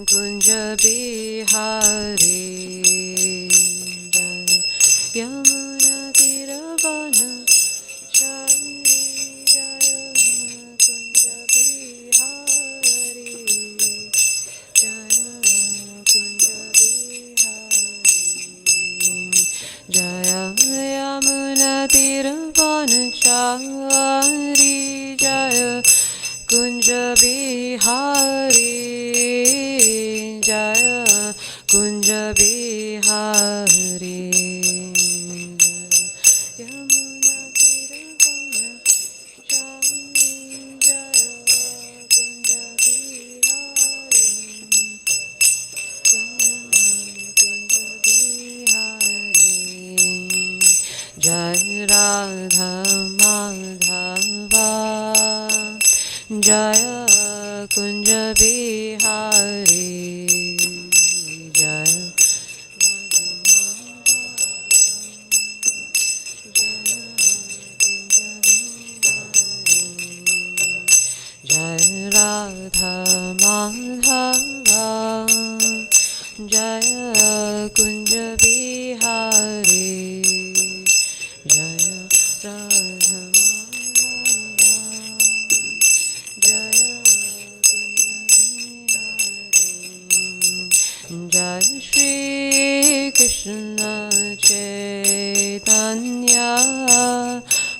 Kunja Bihari Jaya Yamuna Tiravana Chari Jaya Kunja Bihari Jaya Kunja Bihari Jaya Yamuna Tiravana Chari Jaya Kunja Bihari Jaya Kunja Bihari Yamuna Tiravana Chari Jaya Kunja Bihari Jaya Kunja Bihari Jai Radha Madhava Jaya Kunja Bihari Jaya Radha Madhava Jaya Kunja Bihari Jaya Radha Madhava Jaya Kunja Bihari Jaya Shri Krishna Chaitanya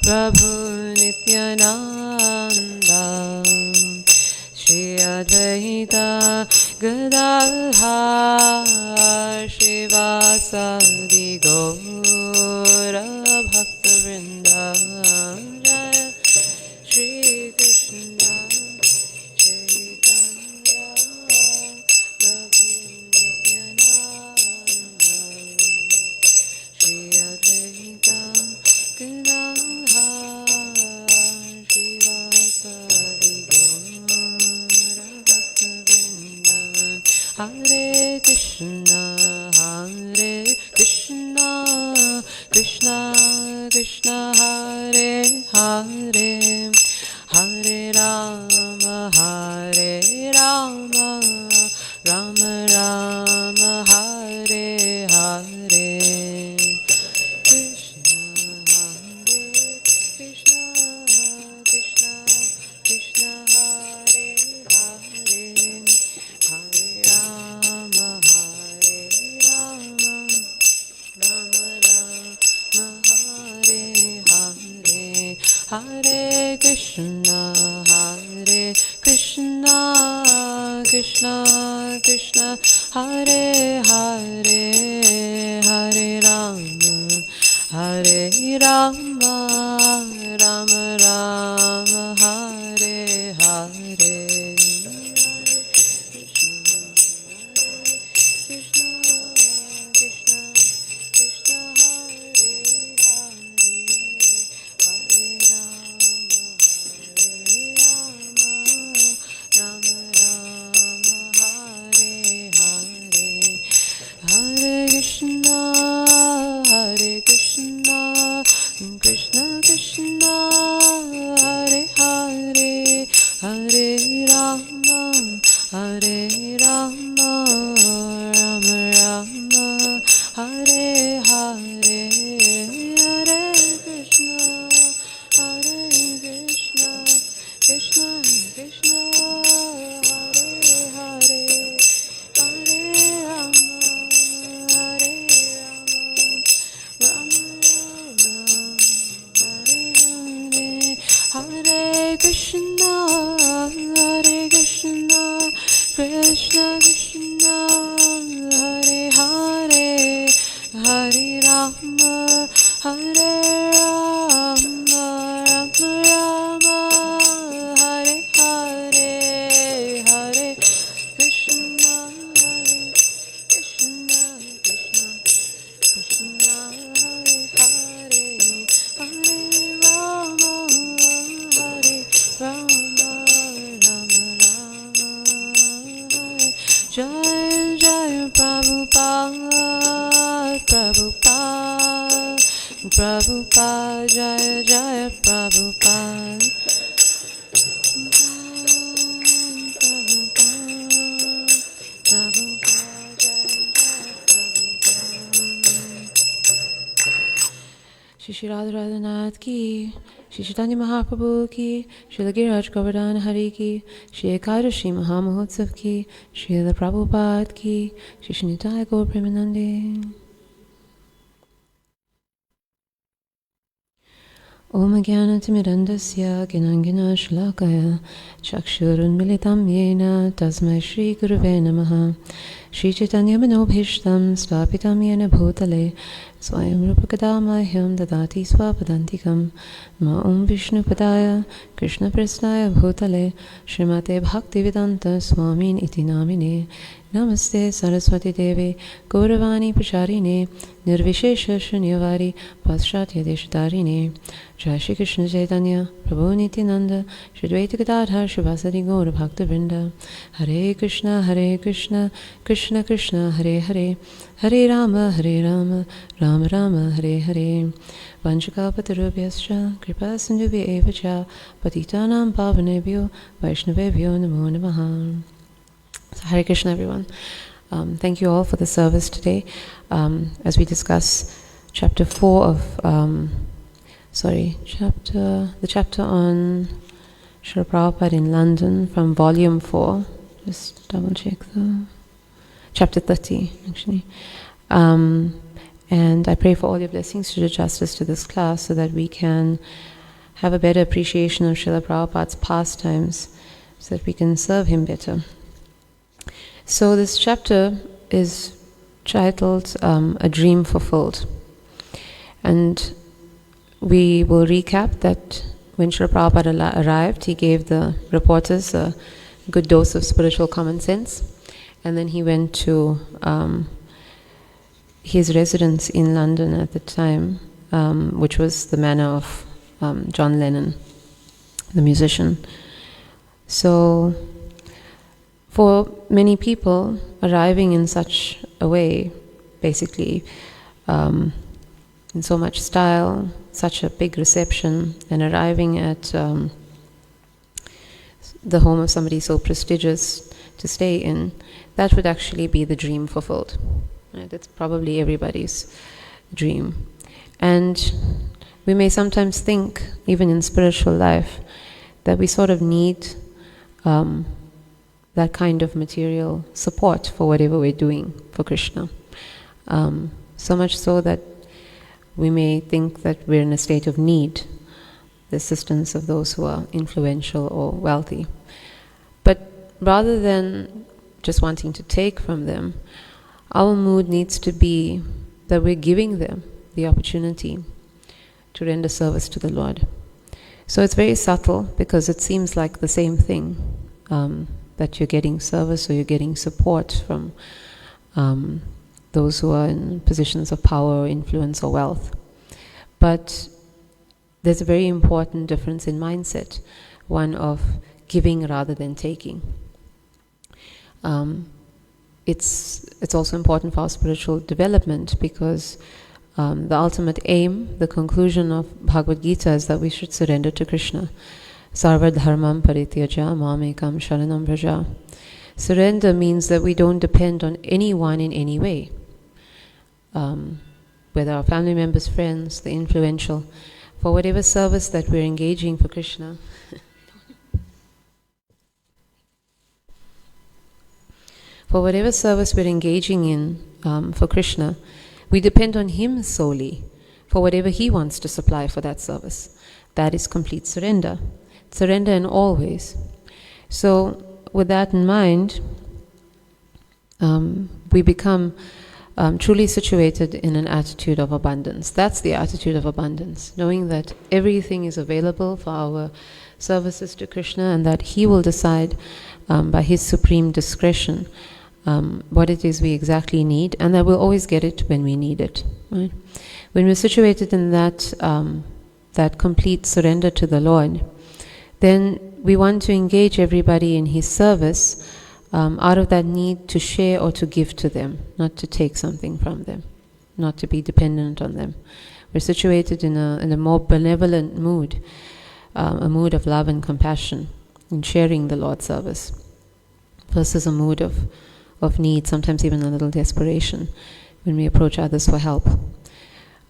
Prabhu Nityananda Shri Advaita Gadadhar Shivasadi Gaura Bhakta Vrinda Jaya Shri Krishna Chaitanya Prabhu Nityananda Shri Advaita Gadadhar Shivasadi Gaura Bhakta Vrinda Hare Krishna Krishna Krishna Hare Hare Hare Rama Rama Rama Hare Hare Krishna Krishna Krishna Krishna Hare Hare Hare Rama Rama Hare Hare Hare Krishna Krishna Krishna Hare Hare Hare Rama Rama Rama Hare Hare Krishna Krishna Krishna Hare Hare Hare Rama Rama Rama Hare Hare Hare Krishna Krishna Krishna Hare Hare Hare Rama Rama Rama Hare Hare Hare Krishna Krishna Krishna Hare Hare Hare Rama Rama Hare Hare Krishna Krishna Krishna Hare Hare Hare Rama Rama Hare Hare Hare Krishna Krishna Krishna Hare Hare Hare Rama Rama Jai Jai Prabhupada Jai Jai Prabhupada Shri Radharanath ki, Shri Chaitanya Mahaprabhu ki, Srila Giraj Govardhan Hari ki, Shri Ekadashi Mahamahotsav ki, Srila Prabhupada ki, Shri Shnitaya Gaura Premanande. Om Jnanatimidandasya Ginangina Shlakaya Chakshurunmilitam Yena Tasmai Shri Guruve Namaha Shri Chaitanya Manobhishtam Svapitam Yena Bhutale Swayam Rupakadamahyam Dadati Swapadantikam Ma'am Vishnu Padaya Krishna Prasnaya Bhutale Srimate Bhaktivedanta Swamin Iti Namine Namaste Saraswati Devi Gauravani Pacharine Nirvishesha Shunyavadi Paschatya Deshatarine Jai Shri Krishna Chaitanya Prabhu Nityananda Shri Dvaita Gadadhar Shivasadi Gaura Bhakta Vrinda Hare Krishna Krishna Krishna Hare Hare Hare Rama Rama Rama Hare Hare Vanchakapatarubhyascha Kripa Sindhubhya eva cha Patitanam Pavanebhyo Vaishnavebhyo Namo Namaha. So Hare Krishna, everyone. Thank you all for the service today. As we discuss chapter 4 of, the chapter on Srila Prabhupada in London from volume 4. Just double check chapter 30, actually. And I pray for all your blessings to do justice to this class so that we can have a better appreciation of Srila Prabhupada's pastimes so that we can serve him better. So this chapter is titled A Dream Fulfilled. And we will recap that when Srila Prabhupada arrived, he gave the reporters a good dose of spiritual common sense. And then he went to his residence in London at the time, which was the manor of John Lennon, the musician. So for many people, arriving in such a way, basically, in so much style, such a big reception, and arriving at the home of somebody so prestigious to stay in, that would actually be the dream fulfilled. Right? That's probably everybody's dream. And we may sometimes think, even in spiritual life, that we sort of need that kind of material support for whatever we're doing for Krishna. So much so that we may think that we're in a state of need, the assistance of those who are influential or wealthy. But rather than just wanting to take from them, our mood needs to be that we're giving them the opportunity to render service to the Lord. So it's very subtle because it seems like the same thing, that you're getting service or you're getting support from those who are in positions of power or influence or wealth. But there's a very important difference in mindset, one of giving rather than taking. It's also important for our spiritual development because the ultimate aim, the conclusion of Bhagavad Gita is that we should surrender to Krishna. Sarva dharmam parityaja mamekam sharanam vraja. Surrender means that we don't depend on anyone in any way. Whether our family members, friends, the influential, for whatever service that we're engaging for Krishna. For whatever service we're engaging in for Krishna, we depend on Him solely for whatever He wants to supply for that service. That is complete surrender. Surrender in all ways. So, with that in mind, we become truly situated in an attitude of abundance. That's the attitude of abundance, knowing that everything is available for our services to Krishna and that He will decide by His supreme discretion what it is we exactly need, and that we'll always get it when we need it. Right? When we're situated in that complete surrender to the Lord, then we want to engage everybody in His service out of that need to share or to give to them, not to take something from them, not to be dependent on them. We're situated in a more benevolent mood, a mood of love and compassion in sharing the Lord's service, versus a mood of need, sometimes even a little desperation, when we approach others for help.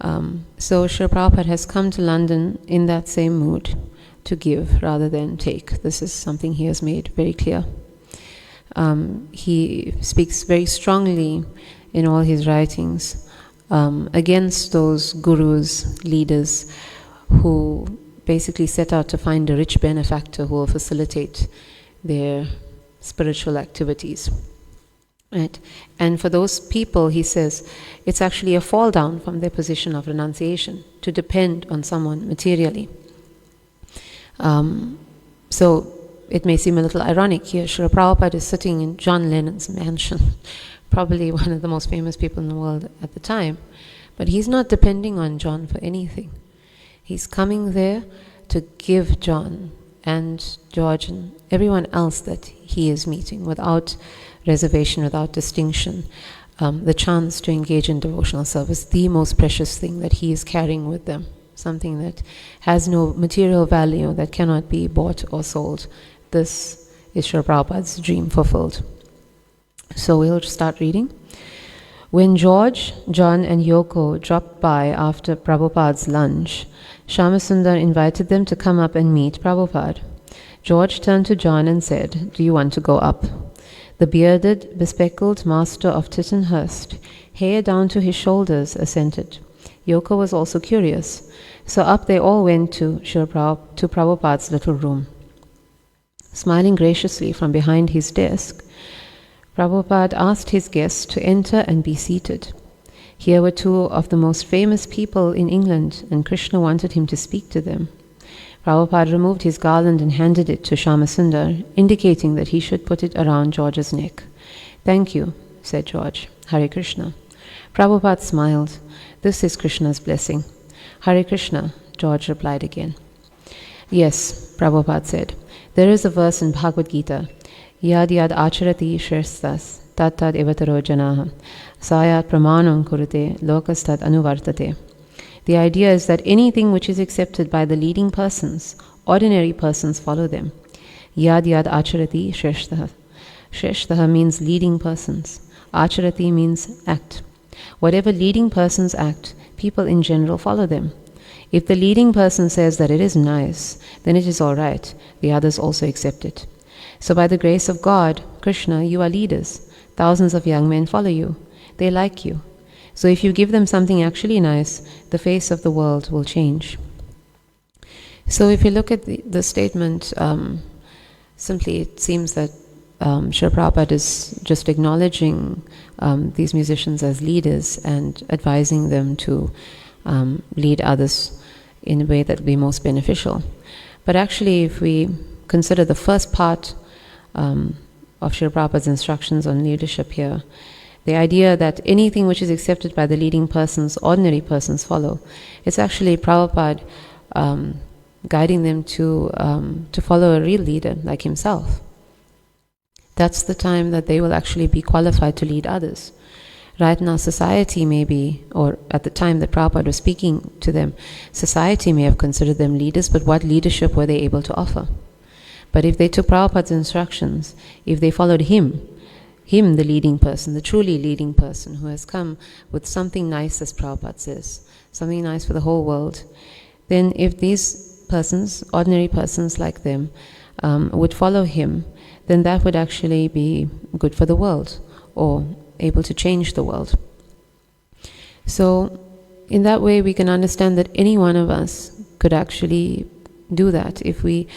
So Srila Prabhupada has come to London in that same mood, to give rather than take. This is something he has made very clear. He speaks very strongly in all his writings against those gurus, leaders, who basically set out to find a rich benefactor who will facilitate their spiritual activities. Right? And for those people, he says, it's actually a fall down from their position of renunciation to depend on someone materially. So it may seem a little ironic here. Srila Prabhupada is sitting in John Lennon's mansion, probably one of the most famous people in the world at the time, but he's not depending on John for anything. He's coming there to give John and George and everyone else that he is meeting, without reservation, without distinction, the chance to engage in devotional service, the most precious thing that he is carrying with them, something that has no material value, that cannot be bought or sold. This is Srila Prabhupada's dream fulfilled. So we'll start reading. When George, John and Yoko dropped by after Prabhupada's lunch, Shyamasundar invited them to come up and meet Prabhupada. George turned to John and said, "Do you want to go up?" The bearded, bespectacled master of Tittenhurst, hair down to his shoulders, assented. Yoko was also curious, so up they all went to Prabhupada's little room. Smiling graciously from behind his desk, Prabhupada asked his guests to enter and be seated. Here were two of the most famous people in England, and Krishna wanted him to speak to them. Prabhupada removed his garland and handed it to Shyamasundar, indicating that he should put it around George's neck. "Thank you," said George. "Hare Krishna." Prabhupada smiled. "This is Krishna's blessing." "Hare Krishna," George replied again. "Yes," Prabhupada said, "there is a verse in Bhagavad Gita, Yad yad acharati shrestas, tat tad evataro janaha, sayat pramanam kurute, lokas tad anuvartate. The idea is that anything which is accepted by the leading persons, ordinary persons follow them. Yad yad acharati shreshtaha. Shreshtaha means leading persons. Acharati means act. Whatever leading persons act, people in general follow them. If the leading person says that it is nice, then it is all right. The others also accept it. So by the grace of God, Krishna, you are leaders. Thousands of young men follow you. They like you. So if you give them something actually nice, the face of the world will change." So if you look at the statement, simply it seems that Srila Prabhupada is just acknowledging these musicians as leaders and advising them to lead others in a way that will be most beneficial. But actually, if we consider the first part of Srila Prabhupada's instructions on leadership here, the idea that anything which is accepted by the leading persons, ordinary persons follow, it's actually Prabhupada guiding them to follow a real leader like himself. That's the time that they will actually be qualified to lead others. Right now, society may be, or at the time that Prabhupada was speaking to them, society may have considered them leaders, but what leadership were they able to offer? But if they took Prabhupada's instructions, if they followed him, the leading person, the truly leading person who has come with something nice, as Prabhupada says, something nice for the whole world, then if these persons, ordinary persons like them, would follow him, then that would actually be good for the world, or able to change the world. So in that way we can understand that any one of us could actually do that if we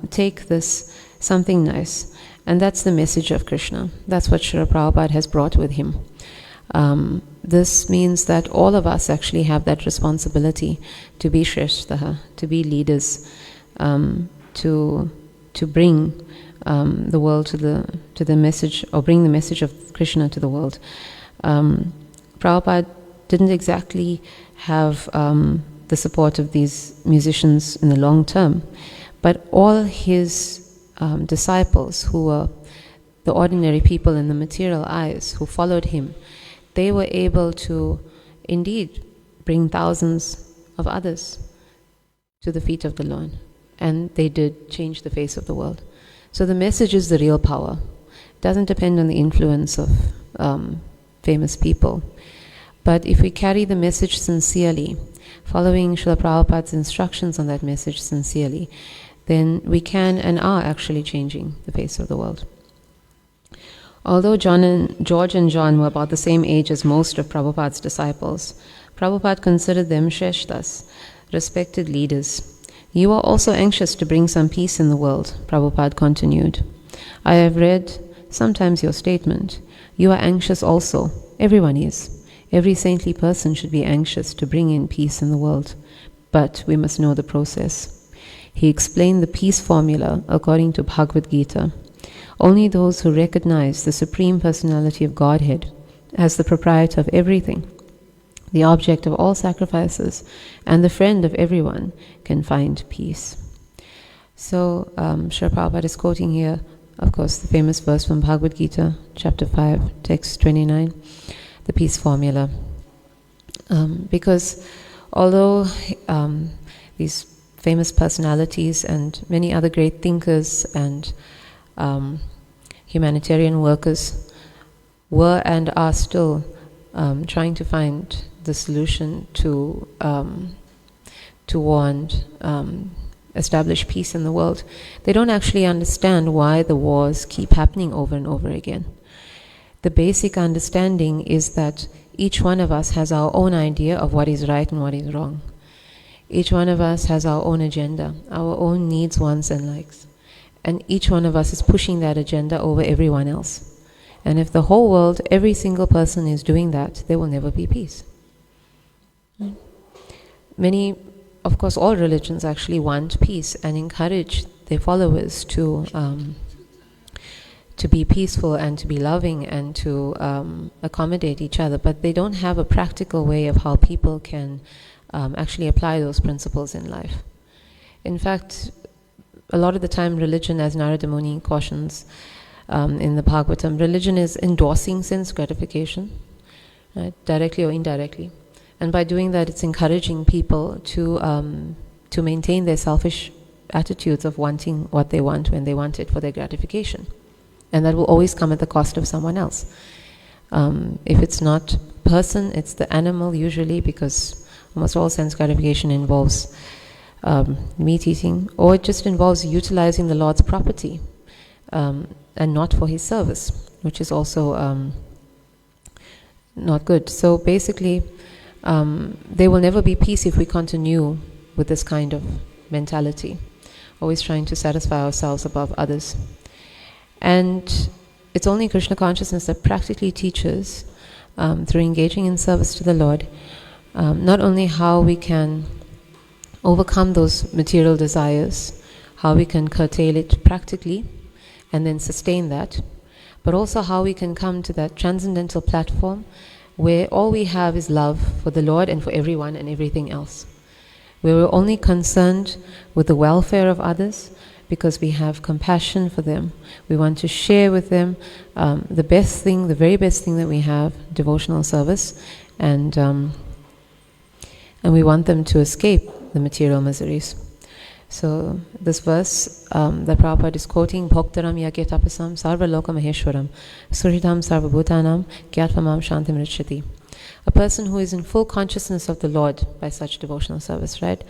take this something nice. And that's the message of Krishna. That's what Srila Prabhupada has brought with him. This means that all of us actually have that responsibility to be shreshtaha, to be leaders, to bring the world to the message, or bring the message of Krishna to the world. Prabhupada didn't exactly have the support of these musicians in the long term, but all his disciples, who were the ordinary people in the material eyes, who followed him, they were able to indeed bring thousands of others to the feet of the Lord, and they did change the face of the world. So the message is the real power. It doesn't depend on the influence of famous people. But if we carry the message sincerely, following Srila Prabhupada's instructions on that message sincerely, then we can and are actually changing the face of the world. Although George and John were about the same age as most of Prabhupada's disciples, Prabhupada considered them Shreshtas, respected leaders. You are also anxious to bring some peace in the world, Prabhupada continued. I have read sometimes your statement. You are anxious also. Everyone is. Every saintly person should be anxious to bring in peace in the world. But we must know the process. He explained the peace formula according to Bhagavad Gita. Only those who recognize the Supreme Personality of Godhead as the proprietor of everything, the object of all sacrifices, and the friend of everyone can find peace. So, Srila Prabhupada is quoting here, of course, the famous verse from Bhagavad Gita, chapter 5, text 29, the peace formula. Because although these famous personalities and many other great thinkers and humanitarian workers were and are still trying to find the solution to war and establish peace in the world, they don't actually understand why the wars keep happening over and over again. The basic understanding is that each one of us has our own idea of what is right and what is wrong. Each one of us has our own agenda, our own needs, wants, and likes. And each one of us is pushing that agenda over everyone else. And if the whole world, every single person is doing that, there will never be peace. Many, of course, all religions actually want peace and encourage their followers to be peaceful and to be loving and to accommodate each other, but they don't have a practical way of how people can actually apply those principles in life. In fact, a lot of the time religion, as Narada Muni cautions in the Bhagavatam, religion is endorsing sense gratification, right, directly or indirectly. And by doing that, it's encouraging people to maintain their selfish attitudes of wanting what they want when they want it for their gratification. And that will always come at the cost of someone else. If it's not person, it's the animal usually, because almost all sense gratification involves meat eating, or it just involves utilizing the Lord's property and not for His service, which is also not good. So basically, there will never be peace if we continue with this kind of mentality, always trying to satisfy ourselves above others. And it's only Krishna consciousness that practically teaches, through engaging in service to the Lord, not only how we can overcome those material desires, how we can curtail it practically and then sustain that, but also how we can come to that transcendental platform where all we have is love for the Lord and for everyone and everything else. Where we're only concerned with the welfare of others because we have compassion for them. We want to share with them the best thing, the very best thing that we have, devotional service, and we want them to escape the material miseries. So this verse that Prabhupada is quoting, Bhoktaram yagya tapasam sarva loka maheshwaram suridam sarva bhutanam gyatpamam shantim richati. A person who is in full consciousness of the Lord by such devotional service, right?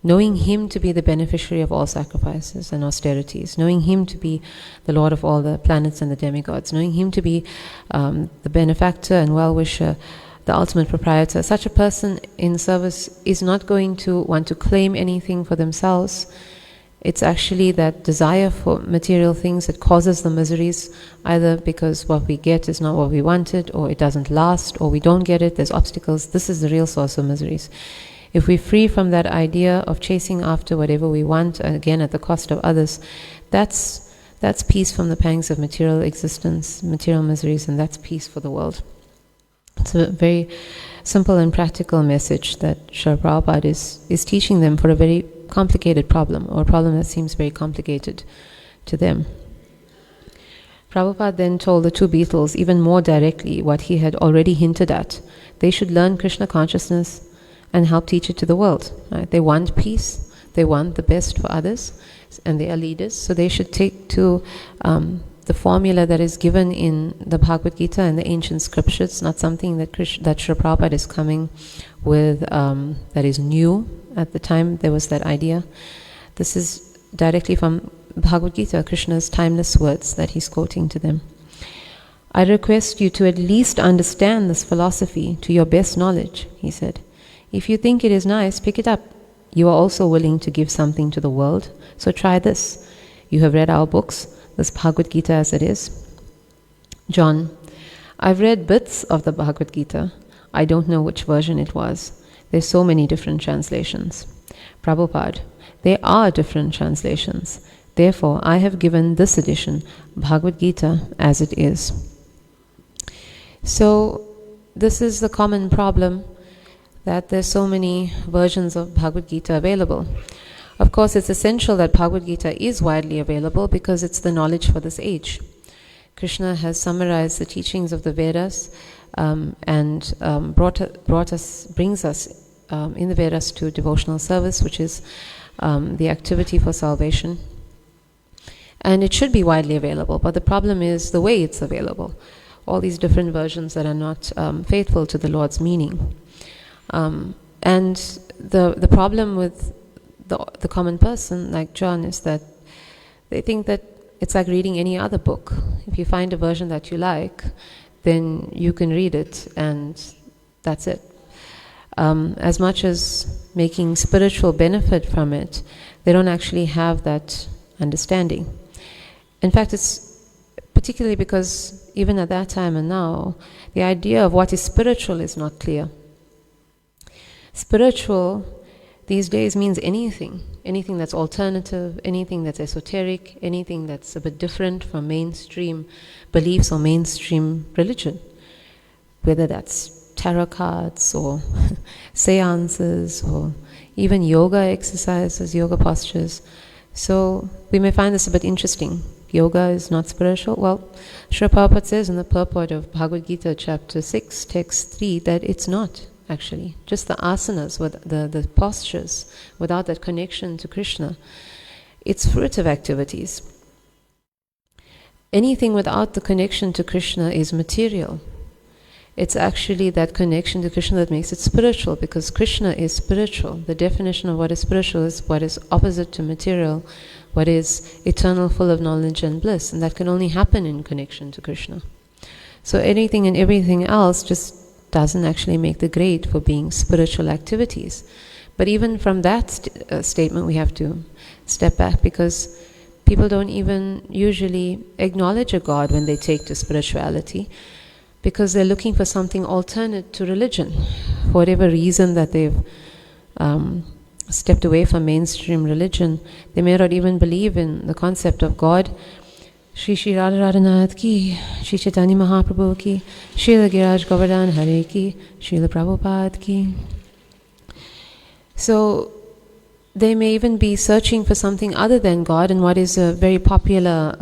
Knowing Him to be the beneficiary of all sacrifices and austerities, knowing Him to be the Lord of all the planets and the demigods, knowing Him to be the benefactor and well-wisher, the ultimate proprietor. Such a person in service is not going to want to claim anything for themselves. It's actually that desire for material things that causes the miseries, either because what we get is not what we wanted, or it doesn't last, or we don't get it, there's obstacles. This is the real source of miseries. If we're free from that idea of chasing after whatever we want, again at the cost of others, that's peace from the pangs of material existence, material miseries, and that's peace for the world. It's a very simple and practical message that Srila Prabhupada is teaching them for a very complicated problem, or a problem that seems very complicated to them. Prabhupada then told the two Beatles even more directly what he had already hinted at. They should learn Krishna consciousness and help teach it to the world. Right? They want peace, they want the best for others, and they are leaders, so they should take to the formula that is given in the Bhagavad Gita and the ancient scriptures, not something that Srila Prabhupada is coming with that is new. At the time there was that idea. This is directly from Bhagavad Gita, Krishna's timeless words that he's quoting to them. I request you to at least understand this philosophy to your best knowledge, he said. If you think it is nice, pick it up. You are also willing to give something to the world, so try this. You have read our books, this Bhagavad Gita as it is. John, I've read bits of the Bhagavad Gita. I don't know which version it was. There's so many different translations. Prabhupada, there are different translations. Therefore, I have given this edition, Bhagavad Gita, as it is. So, this is the common problem, that there's so many versions of Bhagavad Gita available. Of course, it's essential that Bhagavad Gita is widely available because it's the knowledge for this age. Krishna has summarized the teachings of the Vedas and brings us in the Vedas to devotional service, which is the activity for salvation. And it should be widely available, but the problem is the way it's available. All these different versions that are not faithful to the Lord's meaning. And the problem with the common person, like John, is that they think that it's like reading any other book. If you find a version that you like, then you can read it, and that's it. As much as making spiritual benefit from it, they don't actually have that understanding. In fact, it's particularly because even at that time and now, the idea of what is spiritual is not clear. Spiritual these days means anything that's alternative, anything that's esoteric, anything that's a bit different from mainstream beliefs or mainstream religion, whether that's tarot cards or seances or even yoga exercises, yoga postures. So we may find this a bit interesting. Yoga is not spiritual. Well, Srila Prabhupada says in the purport of Bhagavad Gita chapter 6, text 3, that it's not. Actually, just the asanas, with the postures, without that connection to Krishna, it's fruitive activities. Anything without the connection to Krishna is material. It's actually that connection to Krishna that makes it spiritual, because Krishna is spiritual. The definition of what is spiritual is what is opposite to material, what is eternal, full of knowledge and bliss, and that can only happen in connection to Krishna. So anything and everything else just doesn't actually make the grade for being spiritual activities. But even from that statement we have to step back, because people don't even usually acknowledge a God when they take to spirituality, because they're looking for something alternate to religion. For whatever reason that they've stepped away from mainstream religion, they may not even believe in the concept of God. Shri Shri Radha Radhanath ki, Shri Chaitanya Mahaprabhu ki, Srila Giraj Govardhan Hare ki, Srila Prabhupada ki. So they may even be searching for something other than God, and what is a very popular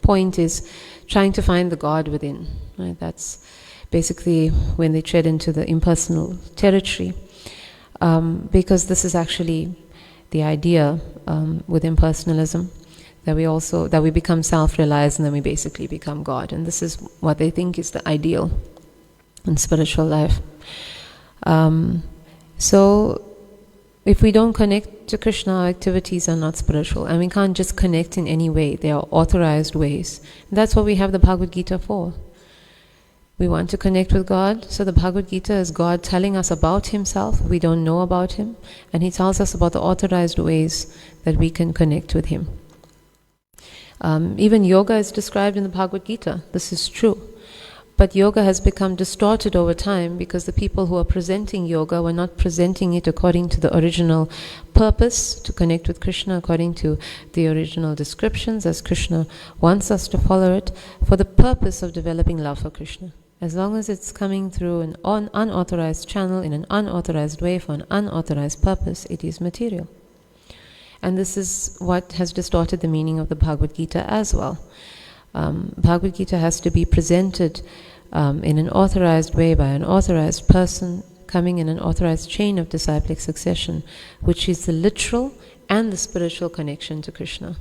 point is trying to find the God within. Right? That's basically when they tread into the impersonal territory, because this is actually the idea with impersonalism. That we become self-realized and then we basically become God. And this is what they think is the ideal in spiritual life. So if we don't connect to Krishna, our activities are not spiritual. And we can't just connect in any way. They are authorized ways. And that's what we have the Bhagavad Gita for. We want to connect with God. So the Bhagavad Gita is God telling us about Himself. We don't know about Him. And He tells us about the authorized ways that we can connect with Him. Even yoga is described in the Bhagavad Gita. This is true. But yoga has become distorted over time because the people who are presenting yoga were not presenting it according to the original purpose, to connect with Krishna, according to the original descriptions, as Krishna wants us to follow it, for the purpose of developing love for Krishna. As long as it's coming through an unauthorized channel, in an unauthorized way, for an unauthorized purpose, it is material. And this is what has distorted the meaning of the Bhagavad Gita as well. Bhagavad Gita has to be presented in an authorized way by an authorized person, coming in an authorized chain of disciplic succession, which is the literal and the spiritual connection to Krishna.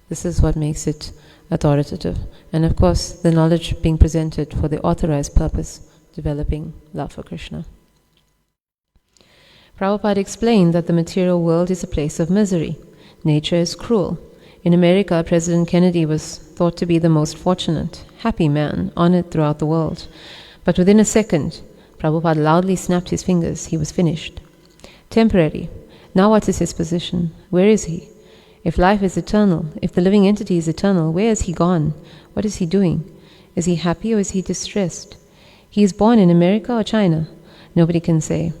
This is what makes it authoritative. And of course, the knowledge being presented for the authorized purpose, developing love for Krishna. Prabhupada explained that the material world is a place of misery. Nature is cruel. In America, President Kennedy was thought to be the most fortunate, happy man, honored throughout the world. But within a second, Prabhupada loudly snapped his fingers. He was finished. Temporary. Now what is his position? Where is he? If life is eternal, if the living entity is eternal, where is he gone? What is he doing? Is he happy or is he distressed? He is born in America or China? Nobody can say.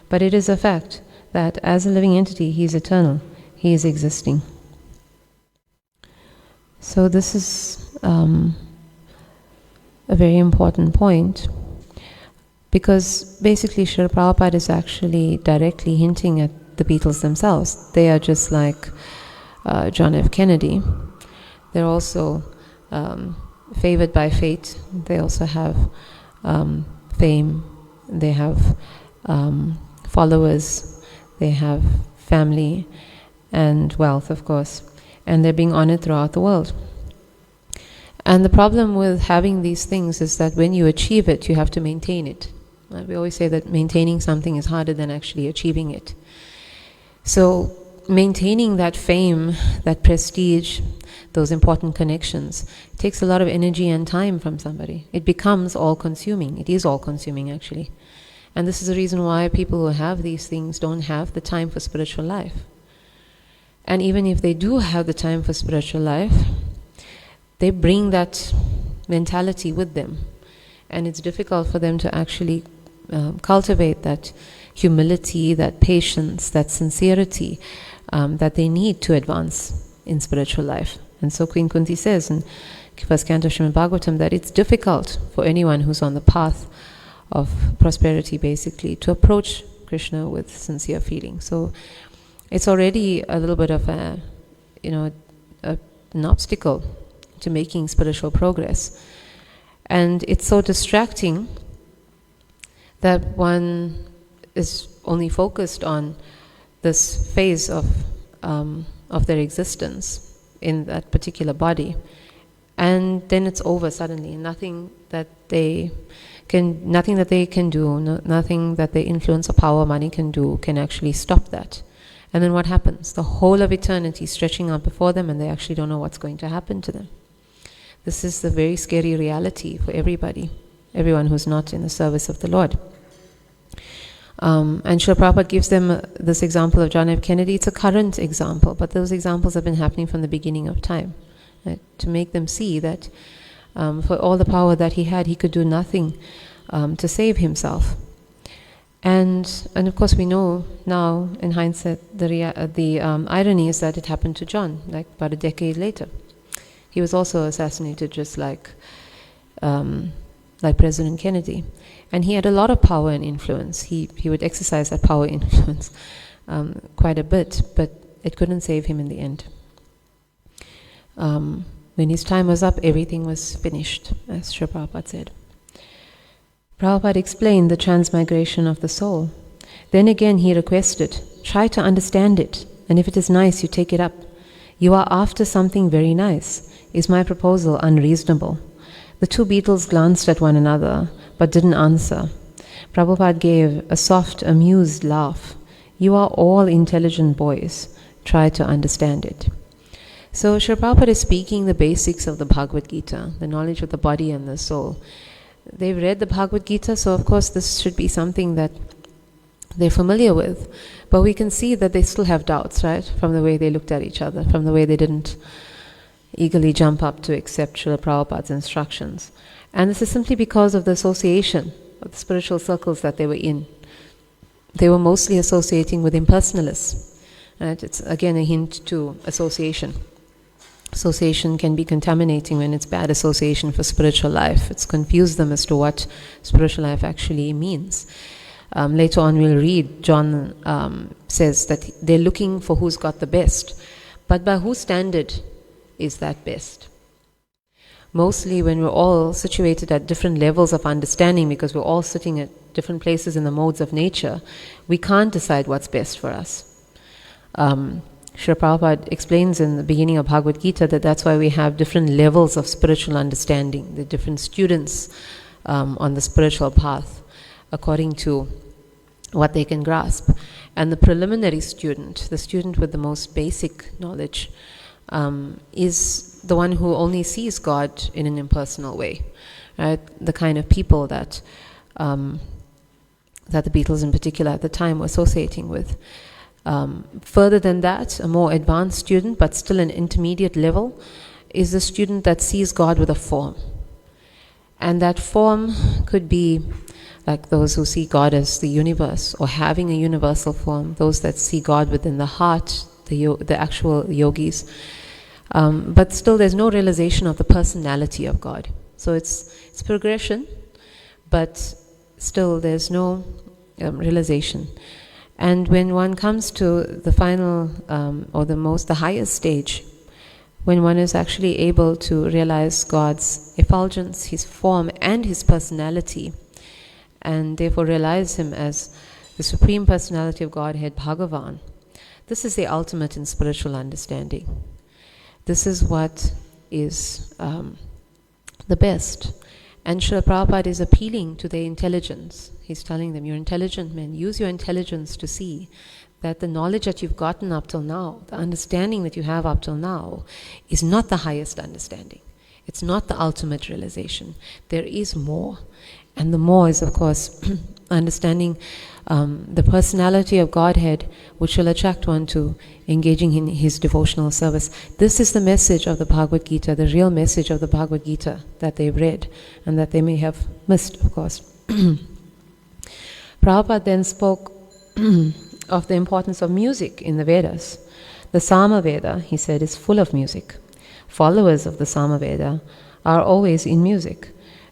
But it is a fact that as a living entity, he is eternal. He is existing. So this is a very important point, because basically Srila Prabhupada is actually directly hinting at the Beatles themselves. They are just like John F. Kennedy. They're also favored by fate. They also have fame. They have followers. They have family and wealth, of course. And they're being honored throughout the world. And the problem with having these things is that when you achieve it, you have to maintain it. We always say that maintaining something is harder than actually achieving it. So maintaining that fame, that prestige, those important connections, takes a lot of energy and time from somebody. It becomes all-consuming. It is all-consuming, actually. And this is the reason why people who have these things don't have the time for spiritual life. And even if they do have the time for spiritual life, they bring that mentality with them. And it's difficult for them to actually cultivate that humility, that patience, that sincerity that they need to advance in spiritual life. And so Queen Kunti says in first canto of Srimad Bhagavatam that it's difficult for anyone who's on the path of prosperity, basically, to approach Krishna with sincere feeling. So it's already a little bit of an obstacle to making spiritual progress. And it's so distracting that one is only focused on this phase of their existence in that particular body, and then it's over suddenly. Nothing that they can do, nothing that their influence or power, money can do, can actually stop that. And then what happens? The whole of eternity is stretching out before them, and they actually don't know what's going to happen to them. This is the very scary reality for everybody, everyone who's not in the service of the Lord. And Srila Prabhupada gives them this example of John F. Kennedy. It's a current example, but those examples have been happening from the beginning of time, right? To make them see that for all the power that he had, he could do nothing to save himself. And of course we know now, in hindsight, the irony is that it happened to John, like about a decade later. He was also assassinated just like President Kennedy. And he had a lot of power and influence. He would exercise that power and influence quite a bit, but it couldn't save him in the end. When his time was up, everything was finished, as Srila Prabhupada said. Prabhupada explained the transmigration of the soul. Then again he requested, try to understand it, and if it is nice, you take it up. You are after something very nice. Is my proposal unreasonable? The two beetles glanced at one another, but didn't answer. Prabhupada gave a soft, amused laugh. You are all intelligent boys. Try to understand it. So Srila Prabhupada is speaking the basics of the Bhagavad Gita, the knowledge of the body and the soul. They've read the Bhagavad Gita, so of course this should be something that they're familiar with. But we can see that they still have doubts, right? From the way they looked at each other, from the way they didn't eagerly jump up to accept Srila Prabhupada's instructions. And this is simply because of the association of the spiritual circles that they were in. They were mostly associating with impersonalists. Right? It's again a hint to association. Association can be contaminating when it's bad association for spiritual life. It's confused them as to what spiritual life actually means. Later on we'll read, John says that they're looking for who's got the best. But by whose standard is that best? Mostly when we're all situated at different levels of understanding, because we're all sitting at different places in the modes of nature, we can't decide what's best for us. Srila Prabhupada explains in the beginning of Bhagavad Gita that that's why we have different levels of spiritual understanding, the different students on the spiritual path according to what they can grasp. And the preliminary student, the student with the most basic knowledge, is the one who only sees God in an impersonal way. Right? The kind of people that that the Beatles in particular at the time were associating with. Further than that, a more advanced student, but still an intermediate level, is a student that sees God with a form. And that form could be like those who see God as the universe, or having a universal form, those that see God within the heart, the actual yogis. But still there's no realization of the personality of God. So it's progression, but still there's no realization. And when one comes to the final or the highest stage, when one is actually able to realize God's effulgence, His form and His personality, and therefore realize Him as the Supreme Personality of Godhead, Bhagavan, this is the ultimate in spiritual understanding. This is what is the best. And Srila Prabhupada is appealing to their intelligence. He's telling them, you're intelligent men, use your intelligence to see that the knowledge that you've gotten up till now, the understanding that you have up till now, is not the highest understanding. It's not the ultimate realization. There is more. And the more is, of course, understanding the personality of Godhead, which will attract one to engaging in His devotional service. This is the message of the Bhagavad Gita, the real message of the Bhagavad Gita that they've read and that they may have missed, of course. Prabhupada then spoke of the importance of music in the Vedas. The Samaveda, he said, is full of music. Followers of the Samaveda are always in music.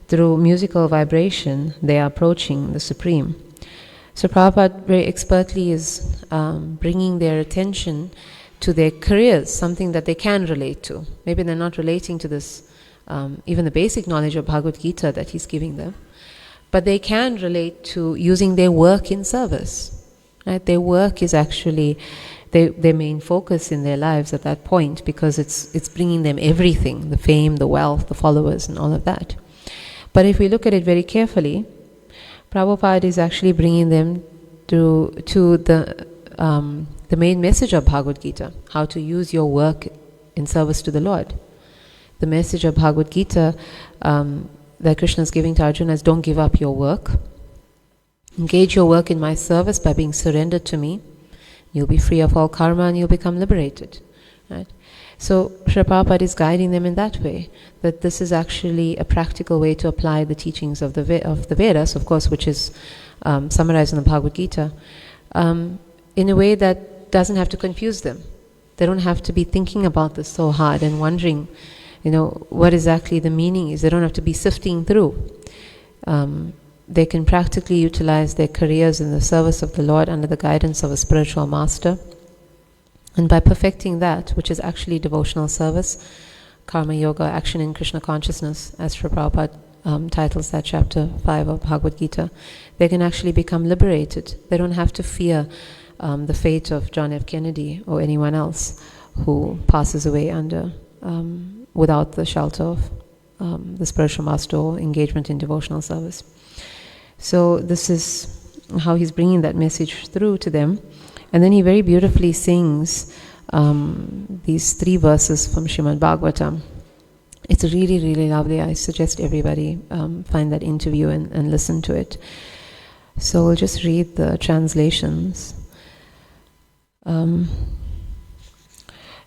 Through musical vibration, they are approaching the Supreme. So Prabhupada very expertly is bringing their attention to their careers, something that they can relate to. Maybe they're not relating to this, even the basic knowledge of Bhagavad Gita that he's giving them, but they can relate to using their work in service. Right? Their work is actually their main focus in their lives at that point, because it's bringing them everything, the fame, the wealth, the followers, and all of that. But if we look at it very carefully, Prabhupada is actually bringing them to the main message of Bhagavad Gita, how to use your work in service to the Lord. The message of Bhagavad Gita that Krishna is giving to Arjuna is, don't give up your work. Engage your work in my service by being surrendered to me. You'll be free of all karma and you'll become liberated. Right? So Srila Prabhupada is guiding them in that way, that this is actually a practical way to apply the teachings of the Vedas, of course, which is summarized in the Bhagavad Gita, in a way that doesn't have to confuse them. They don't have to be thinking about this so hard and wondering, what exactly the meaning is. They don't have to be sifting through. They can practically utilize their careers in the service of the Lord under the guidance of a spiritual master. And by perfecting that, which is actually devotional service, karma yoga, action in Krishna consciousness, as Srila Prabhupada titles that chapter 5 of Bhagavad Gita, they can actually become liberated. They don't have to fear the fate of John F. Kennedy or anyone else who passes away without the shelter of the spiritual master or engagement in devotional service. So this is how he's bringing that message through to them. And then he very beautifully sings these 3 verses from Srimad Bhagavatam. It's really, really lovely. I suggest everybody find that interview and listen to it. So we'll just read the translations.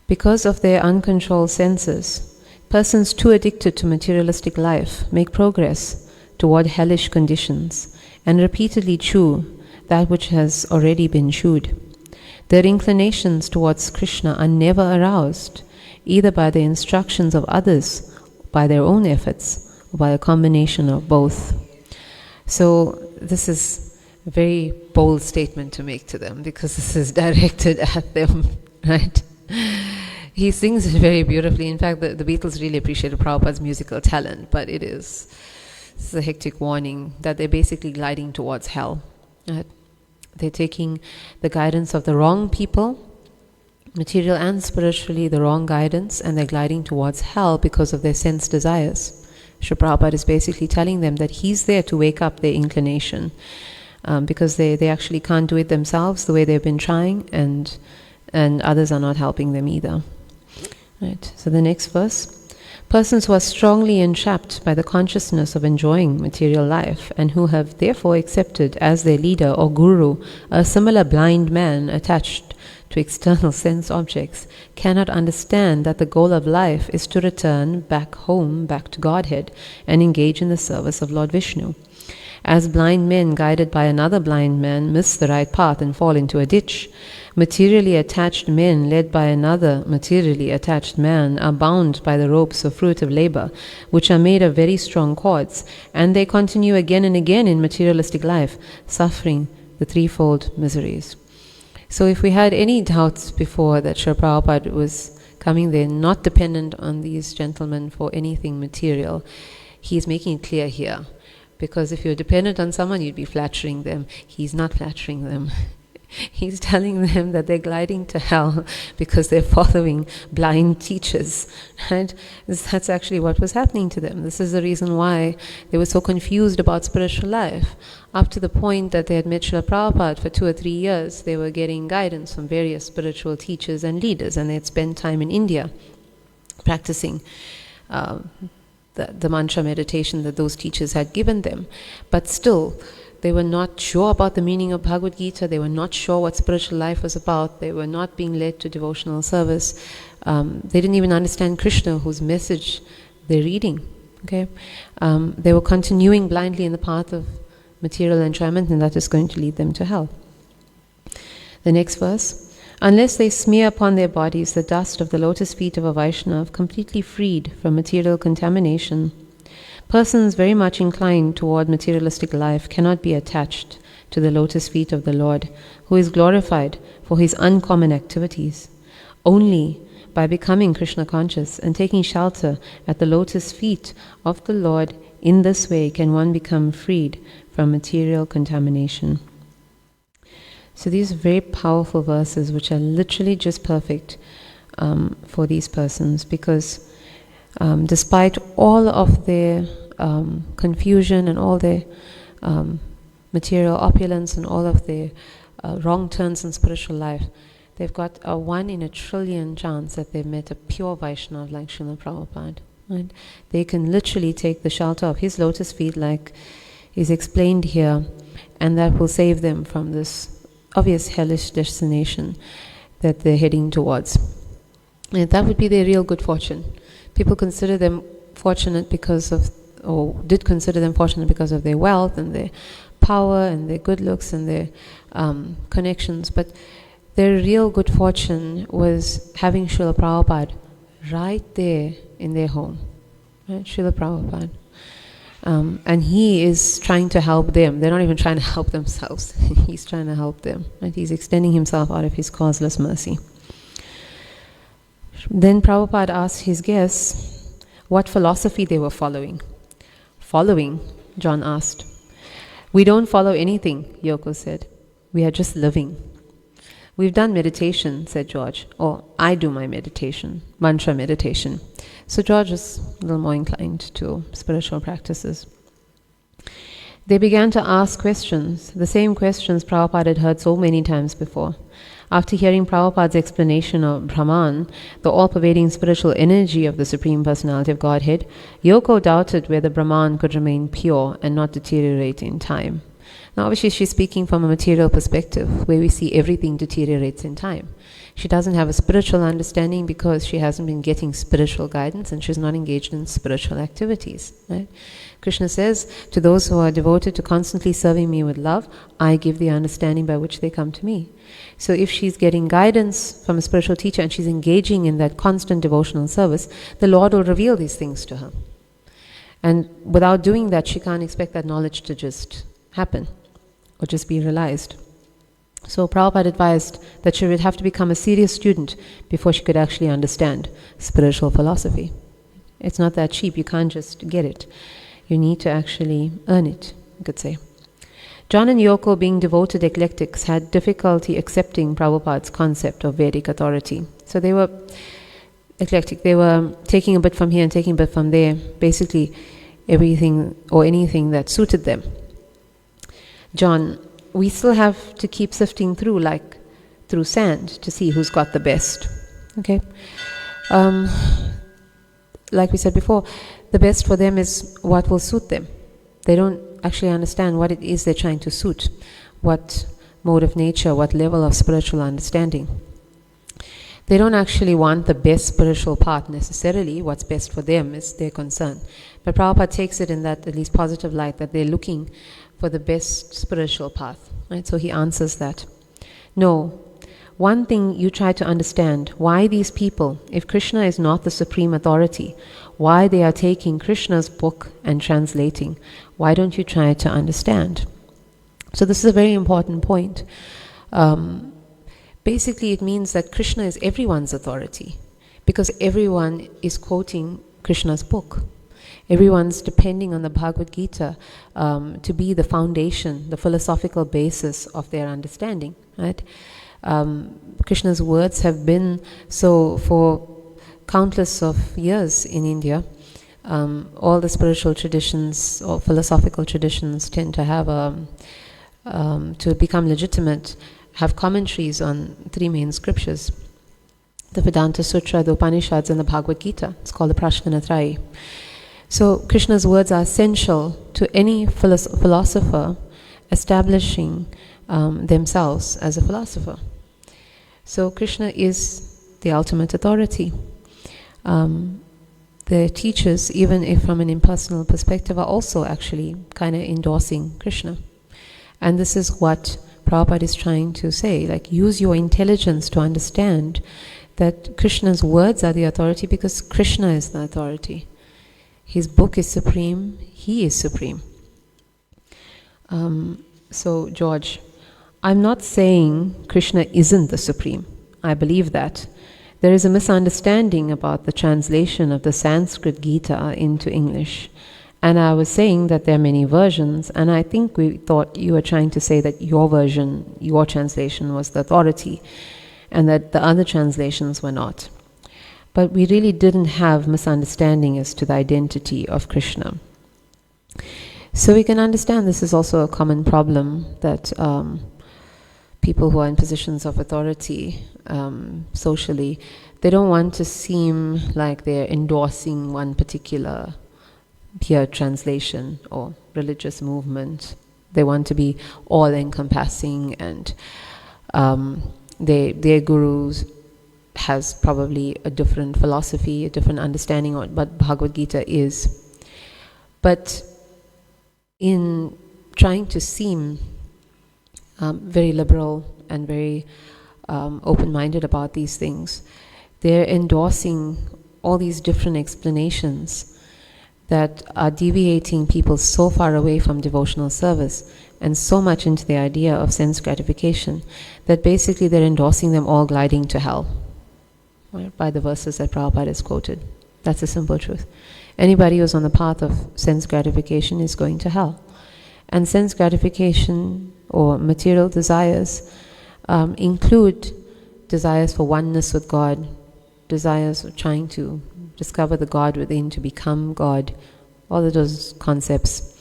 Because of their uncontrolled senses, persons too addicted to materialistic life make progress toward hellish conditions and repeatedly chew that which has already been chewed. Their inclinations towards Krishna are never aroused, either by the instructions of others, by their own efforts, or by a combination of both. So this is a very bold statement to make to them, because this is directed at them, right? He sings it very beautifully. In fact, the Beatles really appreciated Prabhupada's musical talent, but it's a hectic warning that they're basically gliding towards hell. Right? They're taking the guidance of the wrong people, material and spiritually, the wrong guidance, and they're gliding towards hell because of their sense desires. Srila Prabhupada is basically telling them that he's there to wake up their inclination, because they actually can't do it themselves the way they've been trying, and others are not helping them either. Right. So the next verse. Persons who are strongly entrapped by the consciousness of enjoying material life, and who have therefore accepted as their leader or guru a similar blind man attached to external sense objects, cannot understand that the goal of life is to return back home, back to Godhead, and engage in the service of Lord Vishnu. As blind men guided by another blind man miss the right path and fall into a ditch, materially attached men led by another materially attached man are bound by the ropes of fruitive labor, which are made of very strong cords, and they continue again and again in materialistic life, suffering the threefold miseries. So if we had any doubts before that Srila Prabhupada was coming there not dependent on these gentlemen for anything material, he's making it clear here. Because if you're dependent on someone, you'd be flattering them. He's not flattering them. He's telling them that they're gliding to hell because they're following blind teachers. Right? That's actually what was happening to them. This is the reason why they were so confused about spiritual life. Up to the point that they had met Srila Prabhupada for 2 or 3 years, they were getting guidance from various spiritual teachers and leaders, and they had spent time in India practicing the mantra meditation that those teachers had given them. But still, they were not sure about the meaning of Bhagavad Gita. They were not sure what spiritual life was about. They were not being led to devotional service. They didn't even understand Krishna, whose message they're reading. Okay, they were continuing blindly in the path of material enjoyment, and that is going to lead them to hell. The next verse. Unless they smear upon their bodies the dust of the lotus feet of a Vaishnava, completely freed from material contamination, persons very much inclined toward materialistic life cannot be attached to the lotus feet of the Lord, who is glorified for his uncommon activities. Only by becoming Krishna conscious and taking shelter at the lotus feet of the Lord in this way can one become freed from material contamination. So these are very powerful verses which are literally just perfect for these persons, because despite all of their confusion and all their material opulence and all of their wrong turns in spiritual life, they've got a 1 in a trillion chance that they've met a pure Vaishnava like Srila Prabhupada. Right? They can literally take the shelter of his lotus feet like is explained here, and that will save them from this obvious hellish destination that they're heading towards. And that would be their real good fortune. People consider them fortunate because of, or did consider them fortunate because of their wealth and their power and their good looks and their connections, but their real good fortune was having Srila Prabhupada right there in their home. Right? Srila Prabhupada. And he is trying to help them. They're not even trying to help themselves. He's trying to help them. Right? He's extending himself out of his causeless mercy. Then Prabhupada asked his guests what philosophy they were following. Following, John asked. We don't follow anything, Yoko said. We are just living. We've done meditation, said George. Or I do my meditation, mantra meditation. So George is a little more inclined to spiritual practices. They began to ask questions, the same questions Prabhupada had heard so many times before. After hearing Prabhupada's explanation of Brahman, the all-pervading spiritual energy of the Supreme Personality of Godhead, Yoko doubted whether Brahman could remain pure and not deteriorate in time. Now obviously she's speaking from a material perspective, where we see everything deteriorates in time. She doesn't have a spiritual understanding because she hasn't been getting spiritual guidance and she's not engaged in spiritual activities. Right? Krishna says, to those who are devoted to constantly serving me with love, I give the understanding by which they come to me. So if she's getting guidance from a spiritual teacher and she's engaging in that constant devotional service, the Lord will reveal these things to her. And without doing that, she can't expect that knowledge to just happen or just be realized. So Prabhupada advised that she would have to become a serious student before she could actually understand spiritual philosophy. It's not that cheap, you can't just get it. You need to actually earn it, you could say. John and Yoko, being devoted eclectics, had difficulty accepting Prabhupada's concept of Vedic authority. So they were eclectic. They were taking a bit from here and taking a bit from there, basically everything or anything that suited them. John, we still have to keep sifting through like through sand to see who's got the best. Okay? Like we said before, the best for them is what will suit them. They don't actually understand what it is they're trying to suit, what mode of nature, what level of spiritual understanding. They don't actually want the best spiritual path necessarily. What's best for them is their concern. But Prabhupada takes it in that at least positive light, that they're looking for the best spiritual path. Right? So he answers that. No. One thing you try to understand, why these people, if Krishna is not the supreme authority, why they are taking Krishna's book and translating. Why don't you try to understand? So this is a very important point. Basically, it means that Krishna is everyone's authority because everyone is quoting Krishna's book. Everyone's depending on the Bhagavad Gita to be the foundation, the philosophical basis of their understanding. Right? Krishna's words have been so for countless of years in India. All the spiritual traditions or philosophical traditions tend to have to become legitimate, have commentaries on three main scriptures: the Vedanta Sutra, the Upanishads, and the Bhagavad Gita. It's called the Prashnanatrayi. So Krishna's words are essential to any philosopher establishing themselves as a philosopher. So Krishna is the ultimate authority. The teachers, even if from an impersonal perspective, are also actually kind of endorsing Krishna. And this is what Prabhupada is trying to say, like, use your intelligence to understand that Krishna's words are the authority because Krishna is the authority. His book is supreme, he is supreme. So, George, I'm not saying Krishna isn't the supreme. I believe that. There is a misunderstanding about the translation of the Sanskrit Gita into English. And I was saying that there are many versions, and I think we thought you were trying to say that your version, your translation was the authority, and that the other translations were not. But we really didn't have misunderstanding as to the identity of Krishna. So we can understand this is also a common problem, that people who are in positions of authority socially, they don't want to seem like they're endorsing one particular pure translation or religious movement. They want to be all-encompassing, and their gurus has probably a different philosophy, a different understanding of what Bhagavad Gita is. But in trying to seem very liberal and very open-minded about these things, they're endorsing all these different explanations that are deviating people so far away from devotional service and so much into the idea of sense gratification that basically they're endorsing them all gliding to hell, right, by the verses that Prabhupada has quoted. That's the simple truth. Anybody who's on the path of sense gratification is going to hell. And sense gratification or material desires include desires for oneness with God, desires of trying to discover the God within, to become God, all of those concepts.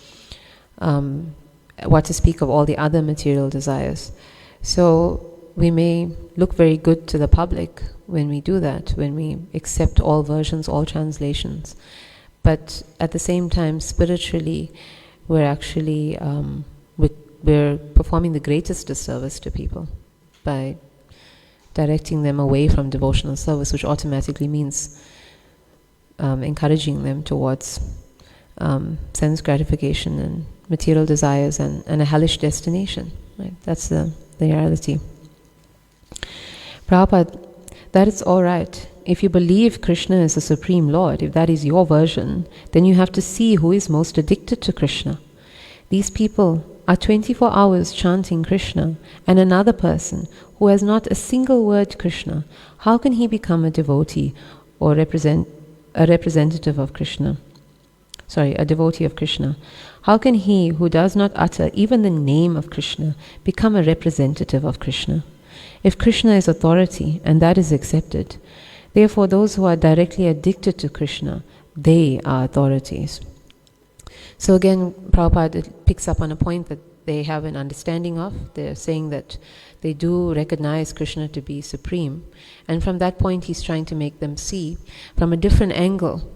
What to speak of all the other material desires. So we may look very good to the public when we do that, when we accept all versions, all translations. But at the same time, spiritually, we're actually we're performing the greatest disservice to people by directing them away from devotional service, which automatically means encouraging them towards sense gratification and material desires and a hellish destination. Right? That's the reality. Prabhupada, that is all right. If you believe Krishna is the Supreme Lord, if that is your version, then you have to see who is most addicted to Krishna. These people are 24 hours chanting Krishna, and another person who has not a single word Krishna, how can he become a devotee or a representative of Krishna? a devotee of Krishna, how can he who does not utter even the name of Krishna become a representative of Krishna? If Krishna is authority, and that is accepted, therefore those who are directly addicted to Krishna, they are authorities. So again, Prabhupada picks up on a point that they have an understanding of. They're saying that they do recognize Krishna to be supreme. And from that point, he's trying to make them see from a different angle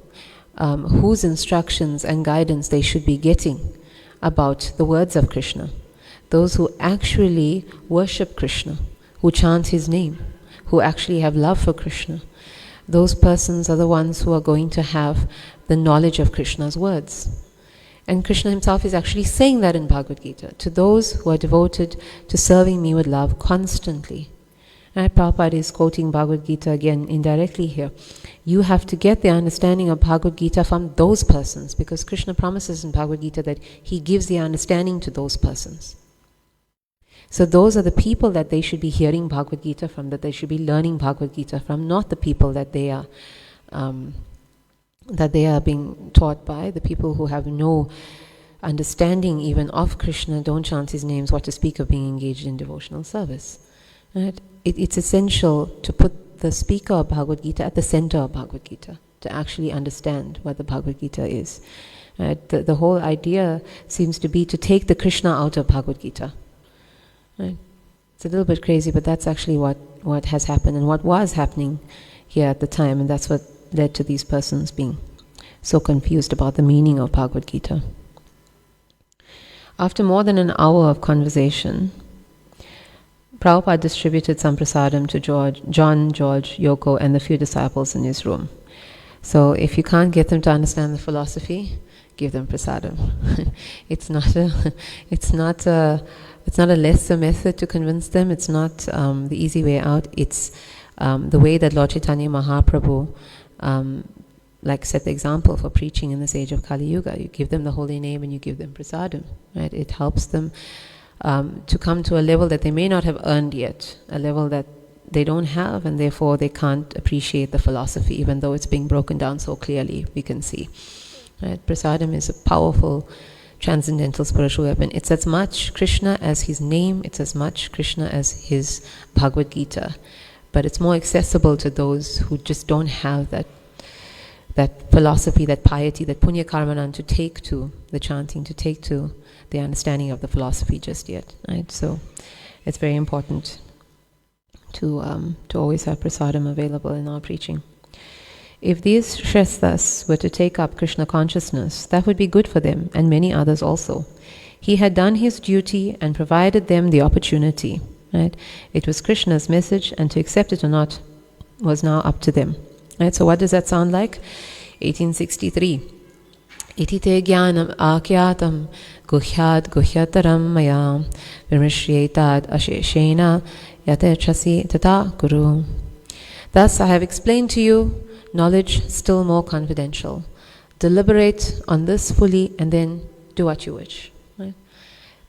whose instructions and guidance they should be getting about the words of Krishna. Those who actually worship Krishna, who chant his name, who actually have love for Krishna. Those persons are the ones who are going to have the knowledge of Krishna's words. And Krishna himself is actually saying that in Bhagavad Gita, to those who are devoted to serving me with love constantly. Right? Prabhupada is quoting Bhagavad Gita again indirectly here. You have to get the understanding of Bhagavad Gita from those persons, because Krishna promises in Bhagavad Gita that he gives the understanding to those persons. So those are the people that they should be hearing Bhagavad Gita from, that they should be learning Bhagavad Gita from, not the people that they are being taught by. The people who have no understanding even of Krishna, don't chant his names, what to speak of being engaged in devotional service. Right? It's essential to put the speaker of Bhagavad Gita at the center of Bhagavad Gita, to actually understand what the Bhagavad Gita is. Right? The whole idea seems to be to take the Krishna out of Bhagavad Gita. Right? It's a little bit crazy, but that's actually what has happened and what was happening here at the time, and that's what led to these persons being so confused about the meaning of Bhagavad Gita. After more than an hour of conversation, Prabhupada distributed some prasadam to John, George, Yoko, and the few disciples in his room. So if you can't get them to understand the philosophy, give them prasadam. It's not a lesser method to convince them. It's not the easy way out. It's the way that Lord Chaitanya Mahaprabhu set the example for preaching in this age of Kali Yuga. You give them the holy name and you give them prasadam. Right? It helps them to come to a level that they may not have earned yet, a level that they don't have, and therefore they can't appreciate the philosophy, even though it's being broken down so clearly, we can see. Right? Prasadam is a powerful transcendental spiritual weapon. It's as much Krishna as his name, it's as much Krishna as his Bhagavad Gita, but it's more accessible to those who just don't have that philosophy, that piety, that punya karmanan to take to the chanting, to take to the understanding of the philosophy just yet. Right? So it's very important to always have prasadam available in our preaching. If these Shresthas were to take up Krishna consciousness, that would be good for them and many others also. He had done his duty and provided them the opportunity. Right? It was Krishna's message, and to accept it or not was now up to them. Right? So what does that sound like? 1863. Iti te jnanam akyatam guhyat guhyataram maya vimrishyetad asheshena yatechasi tata guru. Thus I have explained to you knowledge still more confidential. Deliberate on this fully and then do what you wish. Right?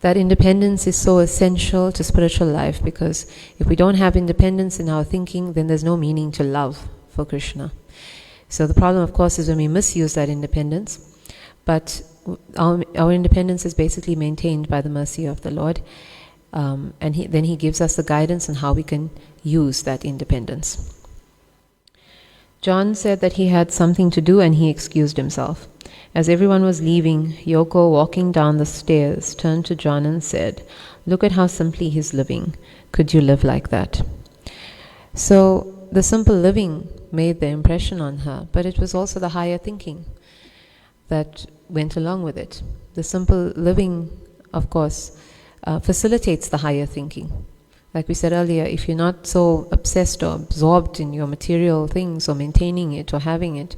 That independence is so essential to spiritual life, because if we don't have independence in our thinking, then there's no meaning to love for Krishna. So the problem, of course, is when we misuse that independence. But our independence is basically maintained by the mercy of the Lord. And then he gives us the guidance on how we can use that independence. John said that he had something to do and he excused himself. As everyone was leaving, Yoko, walking down the stairs, turned to John and said, "Look at how simply he's living. Could you live like that?" So the simple living made the impression on her, but it was also the higher thinking that went along with it. The simple living, of course, facilitates the higher thinking. Like we said earlier, if you're not so obsessed or absorbed in your material things or maintaining it or having it,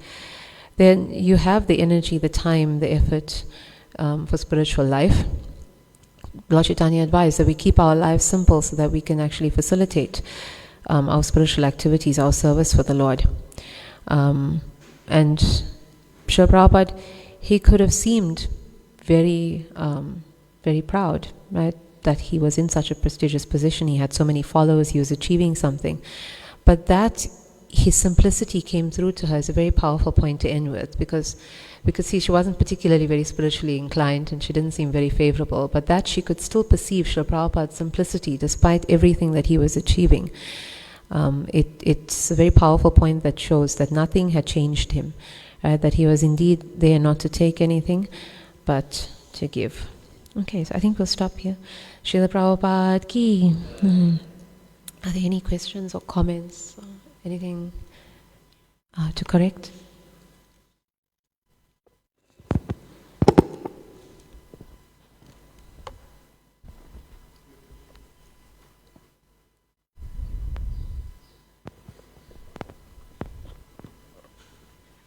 then you have the energy, the time, the effort for spiritual life. Lord Chaitanya advised that we keep our lives simple so that we can actually facilitate our spiritual activities, our service for the Lord. And Srila Prabhupada, he could have seemed very, very proud, right? That he was in such a prestigious position, he had so many followers, he was achieving something. But that his simplicity came through to her is a very powerful point to end with, because see, she wasn't particularly very spiritually inclined and she didn't seem very favorable, but that she could still perceive Srila Prabhupada's simplicity despite everything that he was achieving. It's a very powerful point that shows that nothing had changed him, that he was indeed there not to take anything, but to give. Okay, so I think we'll stop here. Srila Prabhupada ki. Are there any questions or comments or anything to correct?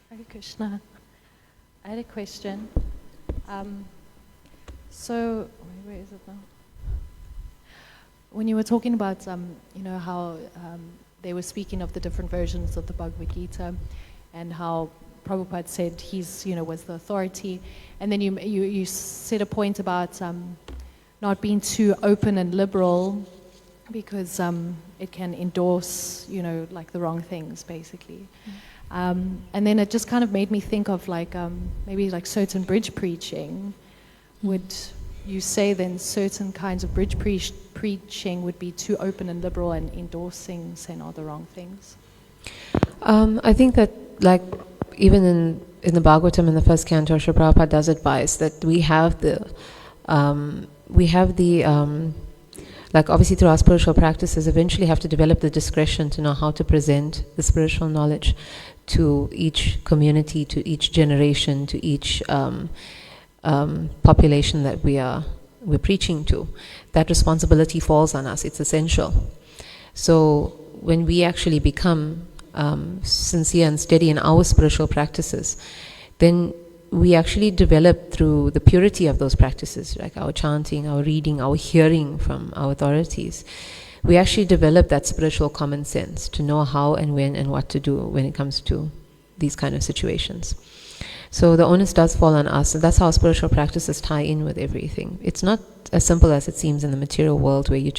Hare Krishna. I had a question. So, where is it now? When you were talking about, how they were speaking of the different versions of the Bhagavad Gita, and how Prabhupada said he's, was the authority, and then you said a point about not being too open and liberal, because it can endorse, like the wrong things, basically. And then it just kind of made me think of maybe certain bridge preaching. Would you say then certain kinds of bridge preaching would be too open and liberal and endorsing, saying all the wrong things? I think that even in the Bhagavatam in the first canto, Srila Prabhupada does advise that we have the obviously through our spiritual practices, eventually have to develop the discretion to know how to present the spiritual knowledge to each community, to each generation, to each population that we're preaching to. That responsibility falls on us. It's essential. So when we actually become sincere and steady in our spiritual practices, then we actually develop through the purity of those practices, like our chanting, our reading, our hearing from our authorities. We actually develop that spiritual common sense to know how and when and what to do when it comes to these kind of situations. So the onus does fall on us, and that's how spiritual practices tie in with everything. It's not as simple as it seems in the material world, where you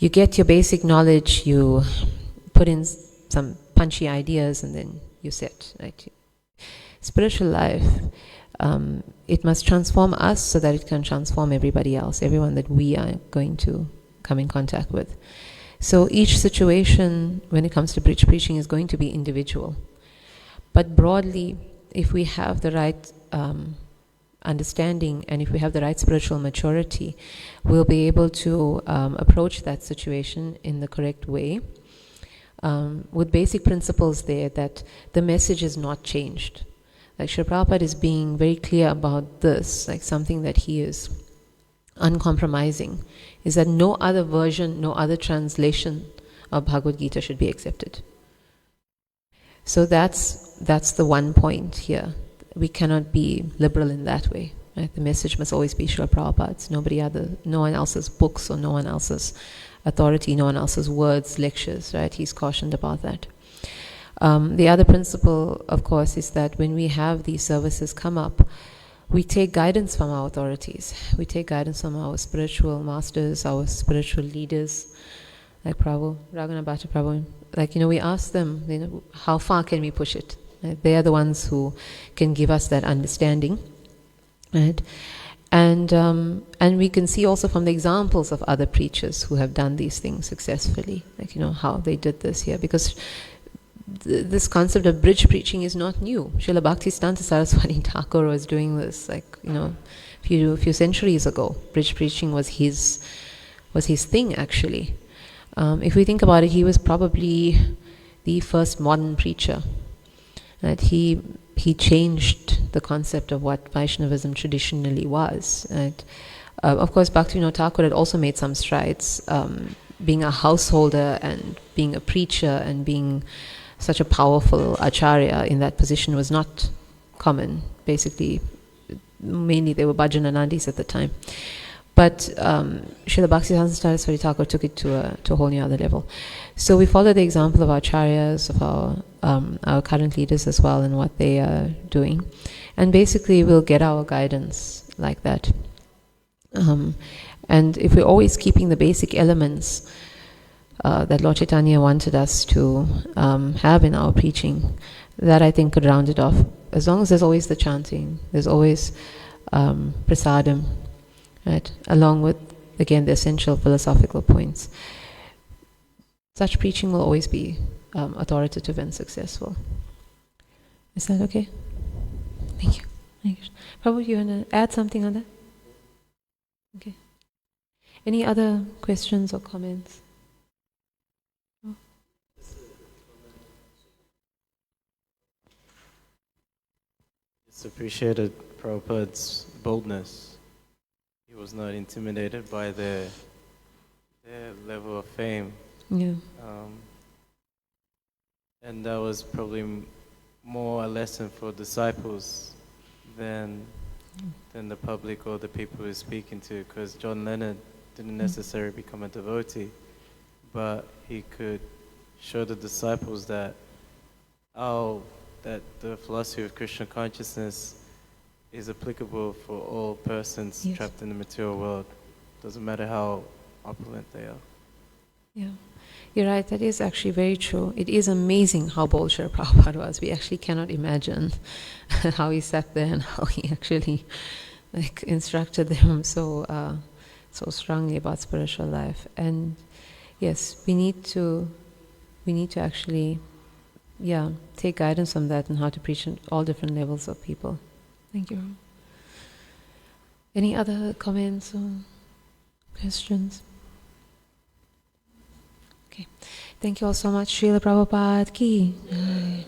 get your basic knowledge, you put in some punchy ideas, and then you sit. Right? Spiritual life, it must transform us so that it can transform everybody else, everyone that we are going to come in contact with. So each situation, when it comes to bridge preaching, is going to be individual. But broadly, if we have the right understanding and if we have the right spiritual maturity, we'll be able to approach that situation in the correct way, with basic principles there that the message is not changed. Like Srila Prabhupada is being very clear about this, like something that he is uncompromising, is that no other version, no other translation of Bhagavad Gita should be accepted. So that's the one point here. We cannot be liberal in that way. Right? The message must always be Srila Prabhupada's, no one else's books or no one else's authority, no one else's words, lectures. Right? He's cautioned about that. The other principle, of course, is that when we have these services come up, we take guidance from our authorities. We take guidance from our spiritual masters, our spiritual leaders, like Prabhu, Raghunath Bhatta Prabhu. We ask them, how far can we push it? Right? They are the ones who can give us that understanding, right? And we can see also from the examples of other preachers who have done these things successfully, how they did this here, because this concept of bridge preaching is not new. Srila Bhaktisiddhanta Saraswati Thakur was doing this, a few centuries ago. Bridge preaching was his thing, actually. If we think about it, he was probably the first modern preacher. That he changed the concept of what Vaishnavism traditionally was. Right? Of course, Bhaktivinoda Thakur had also made some strides. Being a householder and being a preacher and being such a powerful acharya in that position was not common. Basically, mainly they were bhajananandis at the time. But Srila Bhaktisiddhanta Saraswati Thakur took it to a whole new other level. So we follow the example of our acharyas, of our current leaders as well, and what they are doing. And basically we'll get our guidance like that. And if we're always keeping the basic elements that Lord Chaitanya wanted us to have in our preaching, that I think could round it off. As long as there's always the chanting, there's always prasadam, right? Along with, again, the essential philosophical points. Such preaching will always be authoritative and successful. Is that okay? Thank you. Thank you. Prabhu, you want to add something on that? Okay. Any other questions or comments? Oh. Just appreciated Prabhupada's boldness. He was not intimidated by their level of fame. Yeah. And that was probably more a lesson for disciples than the public or the people he's speaking to, because John Leonard didn't necessarily become a devotee, but he could show the disciples that that the philosophy of Krishna consciousness is applicable for all persons trapped in the material world. Doesn't matter how opulent they are. Yeah. You're right, that is actually very true. It is amazing how bold Srila Prabhupada was. We actually cannot imagine how he sat there and how he actually instructed them so strongly about spiritual life. And yes, we need to actually take guidance from that and how to preach at all different levels of people. Thank you. Any other comments or questions? Okay. Thank you all so much. Srila Prabhupada ki. Jai.